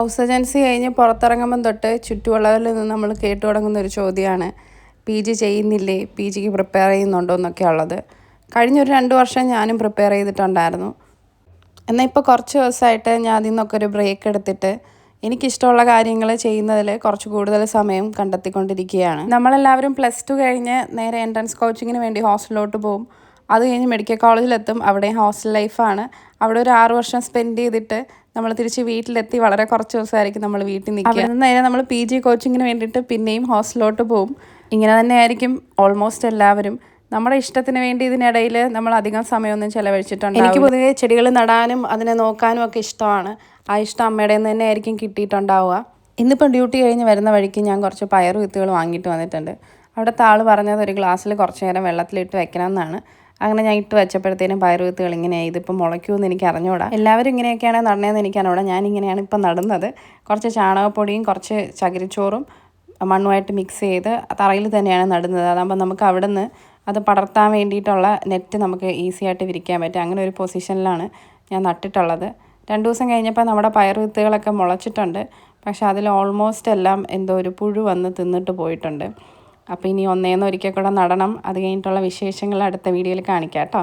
House agency കഴിഞ്ഞ് പുറത്തിറങ്ങുമ്പം തൊട്ട് ചുറ്റുമുള്ളവരിൽ നിന്ന് നമ്മൾ കേട്ടു തുടങ്ങുന്ന ഒരു ചോദ്യമാണ് PG ചെയ്യുന്നില്ലേ, PGക്ക് പ്രിപ്പയർ ചെയ്യുന്നുണ്ടോ എന്നൊക്കെ ഉള്ളത്. കഴിഞ്ഞൊരു 2 വർഷം ഞാനും പ്രിപ്പയർ ചെയ്തിട്ടുണ്ടായിരുന്നു. എന്നാൽ ഇപ്പോൾ കുറച്ച് ദിവസമായിട്ട് ഞാൻ അതിൽ നിന്നൊക്കെ ഒരു ബ്രേക്ക് എടുത്തിട്ട് എനിക്കിഷ്ടമുള്ള കാര്യങ്ങൾ ചെയ്യുന്നതിൽ കുറച്ച് കൂടുതൽ സമയം കണ്ടെത്തിക്കൊണ്ടിരിക്കുകയാണ്. നമ്മളെല്ലാവരും +2 കഴിഞ്ഞ് നേരെ എൻട്രൻസ് കോച്ചിങ്ങിന് വേണ്ടി ഹോസ്റ്റലിലോട്ട് പോകും. അത് കഴിഞ്ഞ് മെഡിക്കൽ കോളേജിലെത്തും. അവിടെ ഹോസ്റ്റൽ ലൈഫാണ്. അവിടെ ഒരു 6 വർഷം സ്പെൻഡ് ചെയ്തിട്ട് നമ്മൾ തിരിച്ച് വീട്ടിലെത്തി വളരെ കുറച്ച് ദിവസമായിരിക്കും നമ്മൾ വീട്ടിൽ നിൽക്കുക. അവിടെ നിന്ന് നേരെ നമ്മൾ PG കോച്ചിങ്ങിന് വേണ്ടിയിട്ട് പിന്നെയും ഹോസ്റ്റലിലോട്ട് പോകും. ഇങ്ങനെ തന്നെയായിരിക്കും ഓൾമോസ്റ്റ് എല്ലാവരും. നമ്മുടെ ഇഷ്ടത്തിന് വേണ്ടി ഇതിനിടയിൽ നമ്മൾ അധികം സമയമൊന്നും ചിലവഴിച്ചിട്ടുണ്ട്. എനിക്ക് പൊതുവെ ചെടികൾ നടാനും അതിനെ നോക്കാനും ഒക്കെ ഇഷ്ടമാണ്. ആ ഇഷ്ടം അമ്മയുടെ നിന്ന് തന്നെ ആയിരിക്കും കിട്ടിയിട്ടുണ്ടാവുക. ഇന്നിപ്പം ഡ്യൂട്ടി കഴിഞ്ഞ് വരുന്ന വഴിക്ക് ഞാൻ കുറച്ച് പയർ വിത്തുകൾ വാങ്ങിയിട്ട് വന്നിട്ടുണ്ട്. അവിടുത്തെ ആൾ പറഞ്ഞത് ഒരു ഗ്ലാസ്സിൽ കുറച്ച് നേരം വെള്ളത്തിലിട്ട് വെക്കണം എന്നാണ്. അങ്ങനെ ഞാൻ ഇട്ട് വെച്ചപ്പോഴത്തേനും പയർ വിത്തുകൾ ഇങ്ങനെയായി. ഇതിപ്പം മുളയ്ക്കുമെന്ന് എനിക്ക് അറിഞ്ഞുകൂടാ. എല്ലാവരും ഇങ്ങനെയൊക്കെയാണ് നടന്നതെന്ന് എനിക്ക് അറിഞ്ഞുകൂടാ. ഞാനിങ്ങനെയാണ് ഇപ്പം നടുന്നത്. കുറച്ച് ചാണകപ്പൊടിയും കുറച്ച് ചകിരിച്ചോറും മണ്ണുമായിട്ട് മിക്സ് ചെയ്ത് തറയിൽ തന്നെയാണ് നടുന്നത്. അതാകുമ്പോൾ നമുക്ക് അവിടെ നിന്ന് അത് പടർത്താൻ വേണ്ടിയിട്ടുള്ള നെറ്റ് നമുക്ക് ഈസി ആയിട്ട് വിരിക്കാൻ പറ്റും. അങ്ങനെ ഒരു പൊസിഷനിലാണ് ഞാൻ നട്ടിട്ടുള്ളത്. 2 ദിവസം കഴിഞ്ഞപ്പോൾ നമ്മുടെ പയർ വിത്തുകളൊക്കെ മുളച്ചിട്ടുണ്ട്. പക്ഷെ അതിൽ ഓൾമോസ്റ്റ് എല്ലാം എന്തോ ഒരു പുഴു വന്ന് തിന്നിട്ട് പോയിട്ടുണ്ട്. അപ്പോൾ ഇനി ഒന്നേന്ന് ഒരിക്കൽ കൂടെ നടണം. അത് കഴിഞ്ഞിട്ടുള്ള വിശേഷങ്ങൾ അടുത്ത വീഡിയോയിൽ കാണിക്കാം കേട്ടോ.